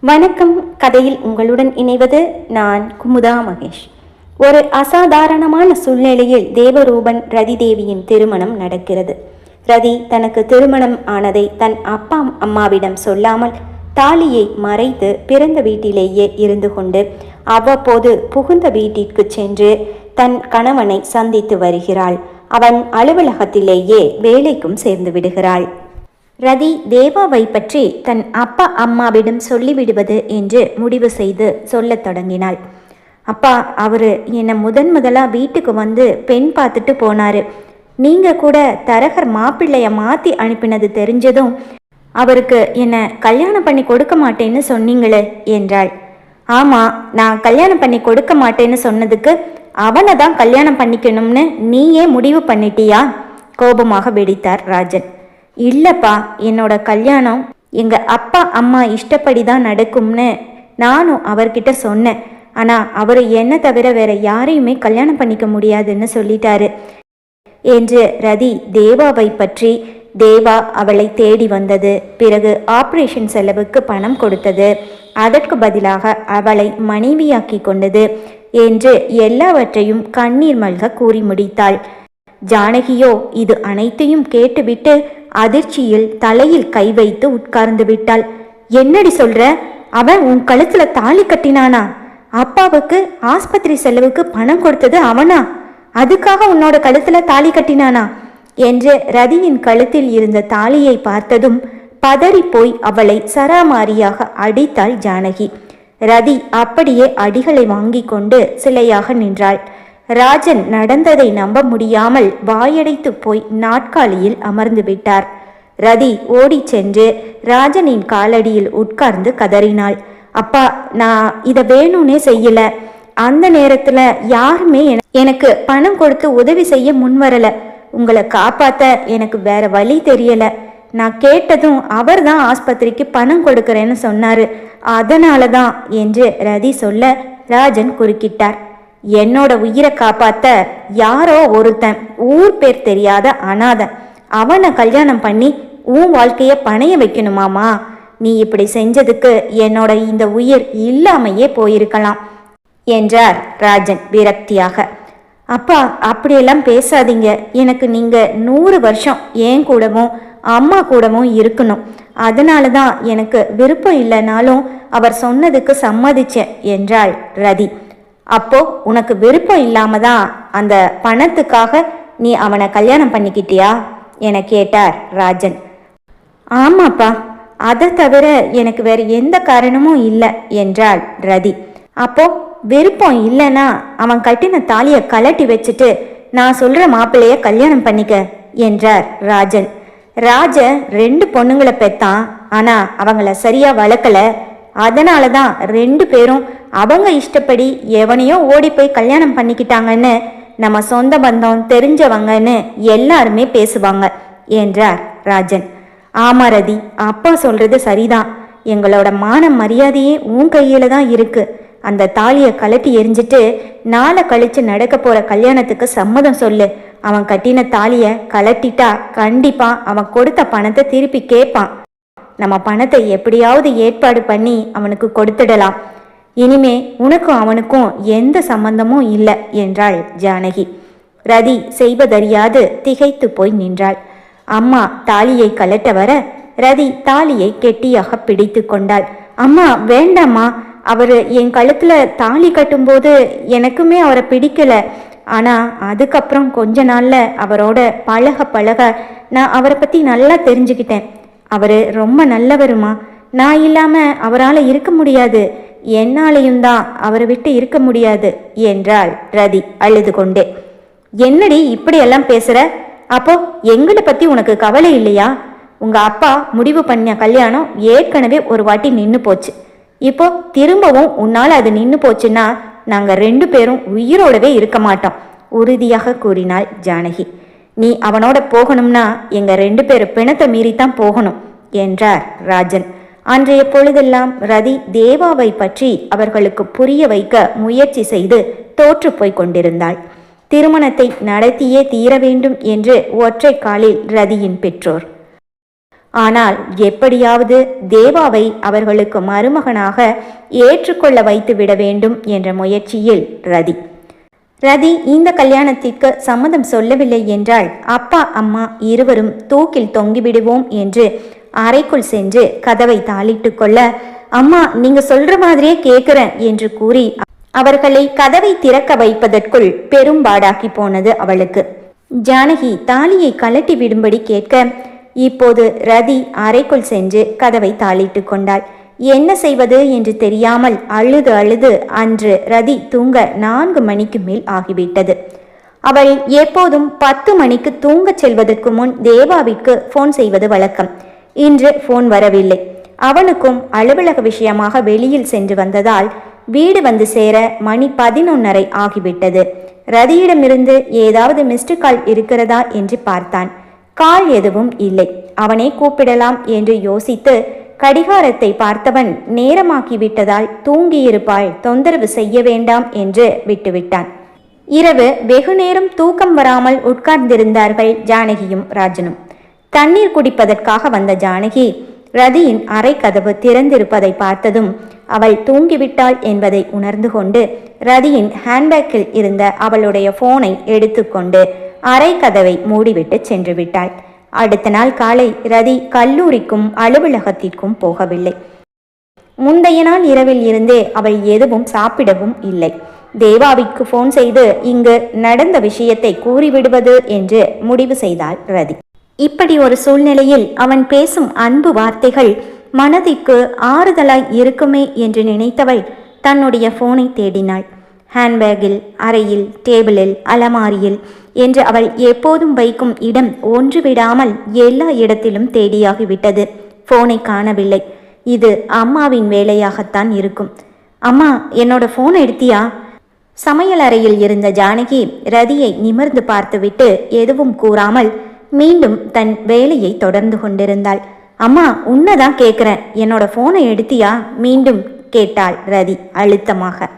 வணக்கம். கதையில் உங்களுடன் இணைவது நான் குமுதா மகேஷ். ஒரு அசாதாரணமான சூழ்நிலையில் தேவரூபன் ரதி தேவியின் திருமணம் நடக்கிறது. ரதி தனக்கு திருமணம் ஆனதை தன் அப்பா அம்மாவிடம் சொல்லாமல் தாலியை மறைத்து பிறந்த வீட்டிலேயே இருந்து கொண்டு அவ்வப்போது புகுந்த வீட்டிற்கு சென்று தன் கணவனை சந்தித்து வருகிறாள். அவன் அலுவலகத்திலேயே வேலைக்கும் சேர்ந்து விடுகிறாள். ரதி தேவாவை பற்றி தன் அப்பா அம்மாவிடம் சொல்லிவிடுவது என்று முடிவு செய்து சொல்லத் தொடங்கினாள். அப்பா, அவர் என்னை முதலாக வீட்டுக்கு வந்து பெண் பார்த்துட்டு போனார். நீங்கள் கூட தரகர் மாப்பிள்ளைய மாற்றி அனுப்பினது தெரிஞ்சதும் அவருக்கு என்னை கல்யாணம் பண்ணி கொடுக்க மாட்டேன்னு சொன்னீங்களே என்றாள். ஆமாம், நான் கல்யாணம் பண்ணி கொடுக்க மாட்டேன்னு சொன்னதுக்கு அவனை தான் கல்யாணம் பண்ணிக்கணும்னு நீயே முடிவு பண்ணிட்டியா? கோபமாக வெடித்தார் ராஜன். இல்லைப்பா, என்னோட கல்யாணம் எங்கள் அப்பா அம்மா இஷ்டப்படி தான் நடக்கும்னு நானும் அவர்கிட்ட சொன்னேன். ஆனால் அவர் என்னை தவிர வேற யாரையுமே கல்யாணம் பண்ணிக்க முடியாதுன்னு சொல்லிட்டாரு என்று ரதி தேவாவை பற்றி, தேவா அவளை தேடி வந்தது, பிறகு ஆப்ரேஷன் செலவுக்கு பணம் கொடுத்தது, அதற்கு பதிலாக அவளை மனைவியாக்கி கொண்டது என்று எல்லாவற்றையும் கண்ணீர் மல்க கூறி முடித்தாள். ஜானகியோ இது அனைத்தையும் கேட்டுவிட்டு அதிர்ச்சியில் தலையில் கை வைத்து உட்கார்ந்து விட்டாள். என்னடி சொல்ற? அவன் உன் கழுத்துல தாலி கட்டினானா? அப்பாவுக்கு ஆஸ்பத்திரி செலவுக்கு பணம் கொடுத்தது அவனா? அதுக்காக உன்னோட கழுத்துல தாலி கட்டினானா என்று ரதியின் கழுத்தில் இருந்த தாலியை பார்த்ததும் பதறி போய் அவளை சராமாரியாக அடித்தாள் ஜானகி. ரதி அப்படியே அடிகளை வாங்கி கொண்டு சிலையாக நின்றாள். ராஜன் நடந்ததை நம்ப முடியாமல் வாயடைத்து போய் நாட்காலியில் அமர்ந்து விட்டார். ரதி ஓடி சென்று ராஜனின் காலடியில் உட்கார்ந்து கதறினாள். அப்பா, நான் இதை வேணும்னே செய்யல. அந்த நேரத்துல யாருமே எனக்கு பணம் கொடுத்து உதவி செய்ய முன்வரல. உங்களை காப்பாத்த எனக்கு வேற வழி தெரியல. நான் கேட்டதும் அவர் தான் ஆஸ்பத்திரிக்கு பணம் கொடுக்கறேன்னு சொன்னாரு, அதனாலதான் என்று ரதி சொல்ல ராஜன் குறுக்கிட்டார். என்னோட உயிரை காப்பாத்த யாரோ ஒருத்தன் ஊர் பேர் தெரியாத அனாதை அவனை கல்யாணம் பண்ணி உன் வாழ்க்கைய பணைய வைக்கணுமாமா? நீ இப்படி செஞ்சதுக்கு என்னோட இந்த உயிர் இல்லாமையே போயிருக்கலாம் என்றார் ராஜன் விரக்தியாக. அப்பா, அப்படியெல்லாம் பேசாதீங்க. எனக்கு நீங்க 100 வருஷம் என் கூடவும் அம்மா கூடவும் இருக்கணும். அதனால தான் எனக்கு விருப்பம் இல்லைனாலும் அவர் சொன்னதுக்கு சம்மதிச்சேன் என்றாள் ரதி. அப்போ உனக்கு விருப்பம் இல்லாம தான் அந்த பணத்துக்காக நீ அவனை கல்யாணம் பண்ணிக்கிட்டியா என கேட்டார் ராஜன். ஆமாப்பா, அதை தவிர எனக்கு வேற எந்த காரணமும் இல்லை என்றாள் ரதி. அப்போ விருப்பம் இல்லைன்னா அவன் கட்டின தாலியை கலட்டி வச்சுட்டு நான் சொல்ற மாப்பிள்ளைய கல்யாணம் பண்ணிக்க என்றார் ராஜன். ராஜ 2 பொண்ணுங்களை பெத்தான், ஆனா அவங்கள சரியா வளர்க்கல. அதனால தான் 2 பேரும் அவங்க இஷ்டப்படி எவனையோ ஓடி போய் கல்யாணம் பண்ணிக்கிட்டாங்கன்னு நம்ம சொந்த பந்தம் தெரிஞ்சவங்கன்னு எல்லாருமே பேசுவாங்க என்றார் ராஜன். ஆமா ரதி, அப்பா சொல்றது சரிதான். எங்களோட மான மரியாதையே உன் கையில தான் இருக்கு. அந்த தாலியை கலட்டி எரிஞ்சிட்டு நாளை கழிச்சு நடக்க போற கல்யாணத்துக்கு சம்மதம் சொல்லு. அவன் கட்டின தாலியை கலட்டிட்டா கண்டிப்பா அவன் கொடுத்த பணத்தை திருப்பி கேட்பான். நம்ம பணத்தை எப்படியாவது ஏற்பாடு பண்ணி அவனுக்கு கொடுத்துடலாம். இனிமே உனக்கும் அவனுக்கும் எந்த சம்பந்தமும் இல்லை என்றாள் ஜானகி. ரதி செய்வதறியாது திகைத்து போய் நின்றாள். அம்மா தாலியை கலட்ட வர ரதி தாலியை கெட்டியாக பிடித்து கொண்டாள். அம்மா, வேண்டாம்மா. அவர் என் கழுத்துல தாலி கட்டும்போது எனக்குமே அவரை பிடிக்கல. ஆனா அதுக்கப்புறம் கொஞ்ச நாள்ல அவரோட பழக பழக நான் அவரை பத்தி நல்லா தெரிஞ்சுக்கிட்டேன். அவரு ரொம்ப நல்லவருமா. நான் இல்லாம அவரால் இருக்க முடியாது. என்னாலையும் தான் அவரை விட்டு இருக்க முடியாது என்றாள் ரதி அழுது கொண்டே. என்னடி இப்படியெல்லாம் பேசுற? அப்போ எங்களை பத்தி உனக்கு கவலை இல்லையா? உங்க அப்பா முடிவு பண்ண கல்யாணம் ஏற்கனவே ஒரு வாட்டி நின்று போச்சு. இப்போ திரும்பவும் உன்னால அது நின்று போச்சுன்னா நாங்க 2 பேரும் உயிரோடவே இருக்க மாட்டோம் உறுதியாக கூறினாள் ஜானகி. நீ அவனோட போகணும்னா எங்க 2 பேரும் பிணத்தை மீறித்தான் போகணும் என்றார் ராஜன். அன்றைய பொழுதெல்லாம் ரதி தேவாவை பற்றி அவர்களுக்கு புரிய வைக்க முயற்சி செய்து தோற்று போய் கொண்டிருந்தாள். திருமணத்தை நடத்தியே தீர வேண்டும் என்று ஒற்றை காலில் ரதியின் பெற்றோர். ஆனால் எப்படியாவது தேவாவை அவர்களுக்கு மருமகனாக ஏற்றுக்கொள்ள வைத்து விட வேண்டும் என்ற முயற்சியில் ரதி இந்த கல்யாணத்திற்கு சம்மதம் சொல்லவில்லை என்றால் அப்பா அம்மா இருவரும் தூக்கில் தொங்கிவிடுவோம் என்று அறைக்குள் சென்று கதவை தாளிட்டு கொள்ள, அம்மா நீங்க சொல்ற மாதிரியே கேட்கிறேன் என்று கூறி அவர்களை கதவை திறக்க வைப்பதற்குள் பெரும்பாடாக்கி போனது அவளுக்கு. ஜானகி தாலியை கலட்டி விடும்படி கேட்க, இப்போது ரதி அறைக்குள் சென்று கதவை தாளிட்டு கொண்டாள். என்ன செய்வது என்று தெரியாமல் அழுது அழுது அன்று ரதி தூங்க 4 மணிக்கு மேல் ஆகிவிட்டது. அவள் எப்போதும் 10 மணிக்கு தூங்கச் செல்வதற்கு முன் தேவாவிற்கு போன் செய்வது வழக்கம். இன்று போன் வரவில்லை. அவனுக்கும் அலுவலக விஷயமாக வெளியில் சென்று வந்ததால் வீடு வந்து சேர மணி 11:30 ஆகிவிட்டது. ரதியிடமிருந்து ஏதாவது மிஸ்டு கால் இருக்கிறதா என்று பார்த்தான். கால் எதுவும் இல்லை. அவனை கூப்பிடலாம் என்று யோசித்து கடிகாரத்தை பார்த்தவன் நேரமாக்கிவிட்டதால் தூங்கியிருப்பாள், தொந்தரவு செய்ய வேண்டாம் என்று விட்டுவிட்டான். இரவு வெகு நேரம் தூக்கம் வராமல் உட்கார்ந்திருந்தார்கள் ஜானகியும் ராஜனும். தண்ணீர் குடிப்பதற்காக வந்த ஜானகி ரதியின் அறை கதவு திறந்திருப்பதை பார்த்ததும் அவள் தூங்கிவிட்டாள் என்பதை உணர்ந்து கொண்டு ரதியின் ஹேண்ட்பேக்கில் இருந்த அவளுடைய போனை எடுத்துக்கொண்டு அறை கதவை மூடிவிட்டு சென்று விட்டாள். அடுத்த நாள் காலை ரதி கல்லூரிக்கும் அலுவலகத்திற்கும் போகவில்லை. முந்தைய நாள் இரவில் இருந்தே அவள் எதுவும் சாப்பிடவும் இல்லை. தேவாவிற்கு போன் செய்து இங்கு நடந்த விஷயத்தை கூறிவிடுவது என்று முடிவு செய்தாள் ரதி. இப்படி ஒரு சூழ்நிலையில் அவன் பேசும் அன்பு வார்த்தைகள் மனதிற்கு ஆறுதலாய் இருக்குமே என்று நினைத்தவள் தன்னுடைய போனை தேடினாள். ஹேண்ட்பேக்கில், அறையில், டேபிளில், அலமாரியில் என்று அவள் எப்போதும் வைக்கும் இடம் ஒன்று விடாமல் எல்லா இடத்திலும் தேடியாகிவிட்டது. போனை காணவில்லை. இது அம்மாவின் வேலையாகத்தான் இருக்கும். அம்மா என்னோட போன் எடுத்தியா? சமையல் அறையில் இருந்த ஜானகி ரதியை நிமிர்ந்து பார்த்துவிட்டு எதுவும் கூறாமல் மீண்டும் தன் வேலையை தொடர்ந்து கொண்டிருந்தாள். அம்மா உன்னதான் கேட்குறேன், என்னோட போனை எடுத்தியா? மீண்டும் கேட்டாள் ரதி அழுத்தமாக.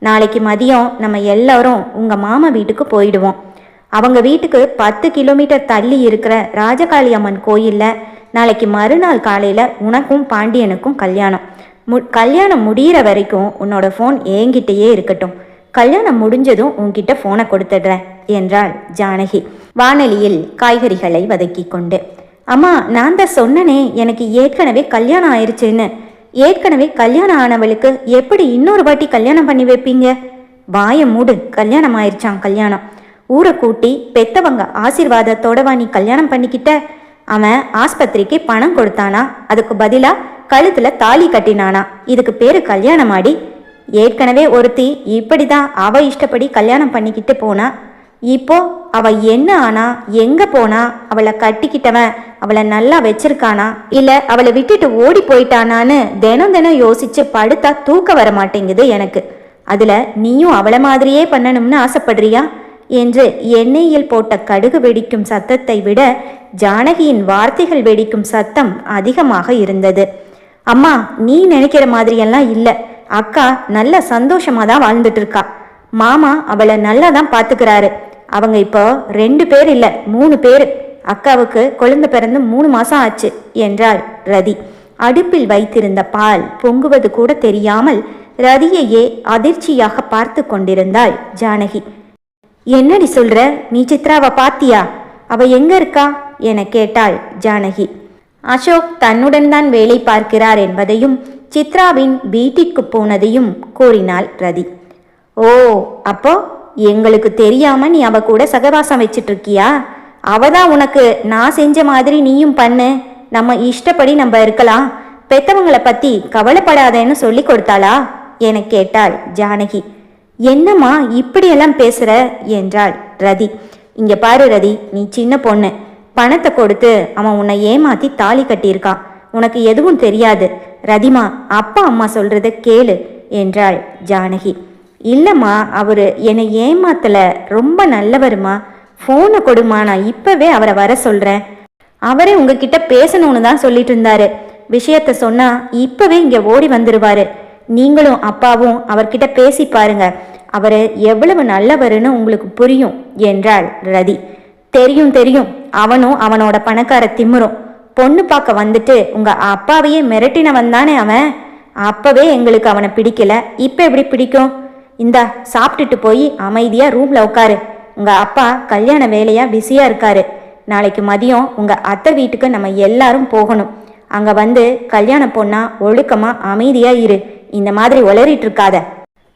நாளைக்கு மதியம் நம்ம எல்லாரும் உங்கள் மாமா வீட்டுக்கு போயிடுவோம். அவங்க வீட்டுக்கு 10 கிலோமீட்டர் தள்ளி இருக்கிற ராஜகாளி அம்மன் கோயிலில் நாளைக்கு மறுநாள் காலையில் உனக்கும் பாண்டியனுக்கும் கல்யாணம். கல்யாணம் முடிகிற வரைக்கும் உன்னோட ஃபோன் என்கிட்டயே இருக்கட்டும். கல்யாணம் முடிஞ்சதும் உன்கிட்ட ஃபோனை கொடுத்துடுறேன் என்றாள் ஜானகி வானலியில் காய்கறிகளை வதக்கி கொண்டு. அம்மா நான் தான் சொன்னனே எனக்கு ஏற்கனவே கல்யாணம் ஆயிடுச்சுன்னு. ஏற்கனவே கல்யாணம் ஆனவளுக்கு எப்படி இன்னொரு வாட்டி கல்யாணம் பண்ணி வைப்பீங்க? வாய மூடு. கல்யாணம் ஆயிடுச்சான். கல்யாணம் ஊரை கூட்டி பெத்தவங்க ஆசீர்வாதத்தோடவா நீ கல்யாணம் பண்ணிக்கிட்ட? அவன் ஆஸ்பத்திரிக்கு பணம் கொடுத்தானா? அதுக்கு பதிலா கழுத்துல தாலி கட்டினானா? இதுக்கு பேரு கல்யாணமாடி? ஏற்கனவே ஒருத்தி இப்படிதான் அவ இஷ்டப்படி கல்யாணம் பண்ணிக்கிட்டு போனா. இப்போ அவ என்ன ஆனா, எங்க போனா? அவளை கட்டிக்கிட்டவன் அவளை நல்லா வச்சிருக்கானா இல்ல அவளை விட்டுட்டு ஓடி போயிட்டானான்னு தினம் தினம் யோசிச்சு படுத்தா தூக்க வர மாட்டேங்குது எனக்கு. அதுல நீயும் அவளை மாதிரியே பண்ணணும்னு ஆசைப்படுறியா என்று எண்ணெயில் போட்ட கடுகு வெடிக்கும் சத்தத்தை விட ஜானகியின் வார்த்தைகள் வெடிக்கும் சத்தம் அதிகமாக இருந்தது. அம்மா நீ நினைக்கிற மாதிரியெல்லாம் இல்ல. அக்கா நல்ல சந்தோஷமா தான் வாழ்ந்துட்டு இருக்கா. மாமா அவளை நல்லா தான் பாத்துக்கிறாரு. அவங்க இப்போ 2 பேர் இல்ல 3 பேரு. அக்காவுக்கு குழந்தை பிறந்து 3 மாசம் ஆச்சு என்றாள் ரதி. அடுப்பில் வைத்திருந்த பால் பொங்குவது கூட தெரியாமல் ரதியையே அதிர்ச்சியாக பார்த்து கொண்டிருந்தாள் ஜானகி. என்னடி சொல்ற? நீ சித்ராவை பாத்தியா? அவ எங்க இருக்கா என கேட்டாள் ஜானகி. அசோக் தன்னுடன் தான் வேலை பார்க்கிறார் என்பதையும் சித்ராவின் வீட்டிற்கு போனதையும் கூறினாள் ரதி. ஓ, அப்போ எங்களுக்கு தெரியாம நீ அவ கூட சகவாசம் வச்சிட்டு இருக்கியா? அவதான் உனக்கு நான் செஞ்ச மாதிரி நீயும் பண்ணு, நம்ம இஷ்டப்படி நம்ம இருக்கலாம், பெத்தவங்களை பத்தி கவலைப்படாதேன்னு சொல்லி கொடுத்தாளா என கேட்டாள் ஜானகி. என்னம்மா இப்படியெல்லாம் பேசுற என்றாள் ரதி. இங்க பாரு ரதி, நீ சின்ன பொண்ணு. பணத்தை கொடுத்து அவன் உன்னை ஏமாத்தி தாலி கட்டியிருக்கான். உனக்கு எதுவும் தெரியாது. ரதிமா, அப்பா அம்மா சொல்றத கேளு என்றாள் ஜானகி. இல்லம்மா, அவரு என்னை ஏமாத்தல, ரொம்ப நல்லவருமா. போனை கொடுமா, நான் இப்பவே அவரை வர சொல்றேன். அவரே உங்ககிட்ட பேசணும்னு தான் சொல்லிட்டு இருந்தாரு. விஷயத்த சொன்னா இப்பவே இங்க ஓடி வந்துருவாரு. நீங்களும் அப்பாவும் அவர்கிட்ட பேசி பாருங்க. அவரு எவ்வளவு நல்லவருன்னு உங்களுக்கு புரியும் என்றாள் ரதி. தெரியும் தெரியும், அவனும் அவனோட பணக்கார திமிரும். பொண்ணு பார்க்க வந்துட்டு உங்க அப்பாவையே மிரட்டினவன் தானே அவன். அப்பவே எங்களுக்கு அவனை பிடிக்கல, இப்ப எப்படி பிடிக்கும்? இந்தா சாப்பிட்டுட்டு போய் அமைதியா ரூம்ல உட்காரு. உங்க அப்பா கல்யாண வேலையா பிஸியா இருக்காரு. நாளைக்கு மதியம் உங்க அத்தை வீட்டுக்கு நம்ம எல்லாரும் போகணும். அங்க வந்து கல்யாண பொண்ணா ஒழுக்கமா அமைதியா இரு. இந்த மாதிரி உளறிட்டு இருக்காத.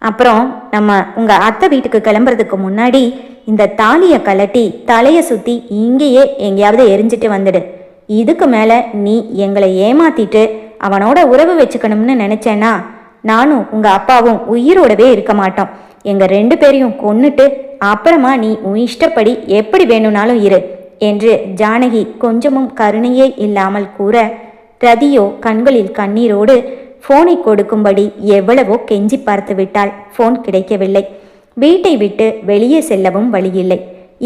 அப்புறம் நம்ம உங்க அத்தை வீட்டுக்கு கிளம்புறதுக்கு முன்னாடி இந்த தாலியை கலட்டி தலைய சுத்தி இங்கேயே எங்கேயாவது எரிஞ்சிட்டு வந்துடு. இதுக்கு மேல நீ எங்களை ஏமாத்திட்டு அவனோட உறவு வச்சுக்கணும்னு நினைச்சேன்னா நானும் உங்க அப்பாவும் உயிரோடவே இருக்க மாட்டோம். எங்க 2 பேரையும் கொன்னுட்டு அப்புறமா நீ உன் இஷ்டப்படி எப்படி வேணும்னாலும் இரு என்று ஜானகி கொஞ்சமும் கருணையே இல்லாமல் கூற, ரதியோ கண்களில் கண்ணீரோடு போனை கொடுக்கும்படி எவ்வளவோ கெஞ்சி பார்த்து விட்டாள். போன் கிடைக்கவில்லை. வீட்டை விட்டு வெளியே செல்லவும் வழியில்லை.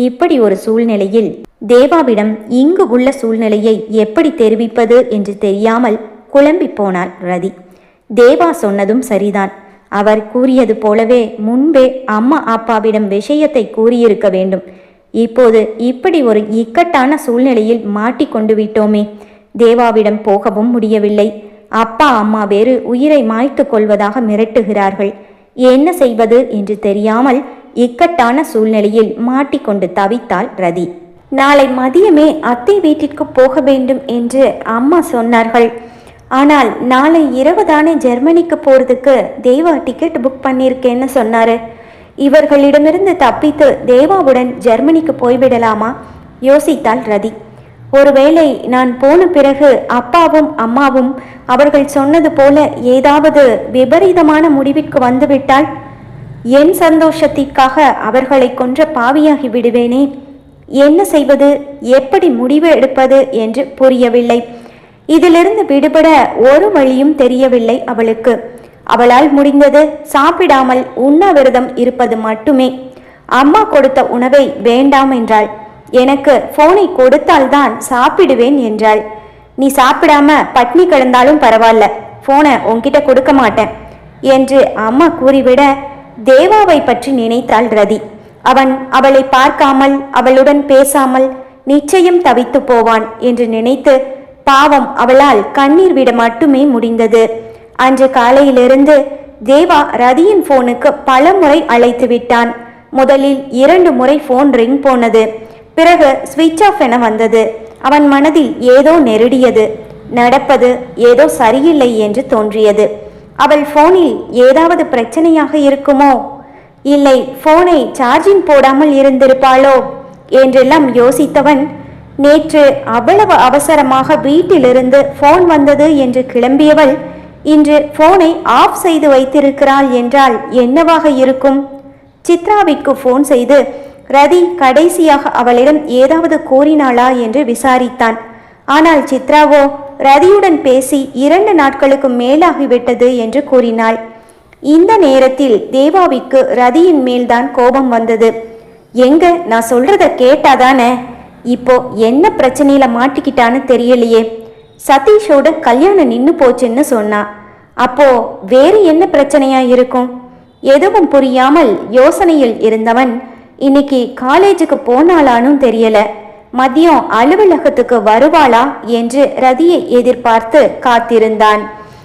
இப்படி ஒரு சூழ்நிலையில் தேவாவிடம் இங்கு உள்ள சூழ்நிலையை எப்படி தெரிவிப்பது என்று தெரியாமல் குழம்பி போனாள் ரதி. தேவா சொன்னதும் சரிதான். அவர் கூறியது போலவே முன்பே அம்மா அப்பாவிடம் விஷயத்தை கூறியிருக்க வேண்டும். இப்போது இப்படி ஒரு இக்கட்டான சூழ்நிலையில் மாட்டிக்கொண்டு விட்டோமே. தேவாவிடம் போகவும் முடியவில்லை. அப்பா அம்மா வேறு உயிரை மாய்த்து கொள்வதாக மிரட்டுகிறார்கள். என்ன செய்வது என்று தெரியாமல் இக்கட்டான சூழ்நிலையில் மாட்டிக்கொண்டு தவித்தாள் ரதி. நாளை மதியமே அத்தை வீட்டிற்கு போக வேண்டும் என்று அம்மா சொன்னார்கள். ஆனால் நாளை இரவு தானே ஜெர்மனிக்கு போறதுக்கு தேவா டிக்கெட் புக் பண்ணியிருக்கேன்னு சொன்னாரு. இவர்களிடமிருந்து தப்பித்து தேவாவுடன் ஜெர்மனிக்கு போய்விடலாமா யோசித்தாள் ரதி. ஒருவேளை நான் போன பிறகு அப்பாவும் அம்மாவும் அவர்கள் சொன்னது போல ஏதாவது விபரீதமான முடிவிற்கு வந்துவிட்டால் என் சந்தோஷத்திற்காக அவர்களை கொன்ற பாவியாகி விடுவேனே. என்ன செய்வது, எப்படி முடிவு எடுப்பது என்று புரியவில்லை. இதிலிருந்து விடுபட ஒரு வழியும் தெரியவில்லை அவளுக்கு. அவளால் முடிந்தது சாப்பிடாமல் உண்ணாவிரதம் இருப்பது மட்டுமே. அம்மா கொடுத்த உணவை வேண்டாம் என்றாள். எனக்கு போனை கொடுத்தால்தான் சாப்பிடுவேன் என்றாள். நீ சாப்பிடாம பட்னி கிடந்தாலும் பரவாயில்ல, போனை உன்கிட்ட கொடுக்க மாட்டேன் என்று அம்மா கூறிவிட தேவாவை பற்றி நினைத்தாள் ரதி. அவன் அவளை பார்க்காமல் அவளுடன் பேசாமல் நிச்சயம் தவித்து போவான் என்று நினைத்து பாவம் அவளால் கண்ணீர் விட மட்டுமே முடிந்தது. அன்று காலையிலிருந்து தேவா ரதியின் போனுக்கு பல முறை அழைத்து விட்டான். முதலில் 2 முறை போன் ரிங் போனது. பிறகு ஸ்விட்ச் ஆஃப் என வந்தது. அவன் மனதில் ஏதோ நெருடியது. நடப்பது ஏதோ சரியில்லை என்று தோன்றியது. அவள் போனில் ஏதாவது பிரச்சனையாக இருக்குமோ, இல்லை போனை சார்ஜிங் போடாமல் இருந்திருப்பாளோ என்றெல்லாம் யோசித்தவன் நேற்று அவ்வளவு அவசரமாக வீட்டிலிருந்து போன் வந்தது என்று கிளம்பியவள் இன்று போனை ஆஃப் செய்து வைத்திருக்கிறாள் என்றால் என்னவாக இருக்கும்? சித்ராவிற்கு போன் செய்து ரதி கடைசியாக அவளிடம் ஏதாவது கூறினாளா என்று விசாரித்தான். ஆனால் சித்ராவோ ரதியுடன் பேசி 2 நாட்களுக்கு மேலாகிவிட்டது என்று கூறினாள். இந்த நேரத்தில் தேவாவிற்கு ரதியின் மேல்தான் கோபம் வந்தது. எங்க நான் சொல்றத கேட்டாதானே, இப்போ என்ன பிரச்சனையில மாட்டிக்கிட்டான்னு தெரியலையே. சதீஷோட கல்யாணம் நின்னு போச்சுன்னு சொன்னா, அப்போ வேறு என்ன பிரச்சனையா இருக்கும்? எதுவும் புரியாமல் யோசனையில் இருந்தவன் இன்னைக்கு காலேஜுக்கு போனாலானும் தெரியல. மதியம் அலுவலகத்துக்கு வருவாளா என்று ரதியை எதிர்பார்த்து காத்திருந்தான்.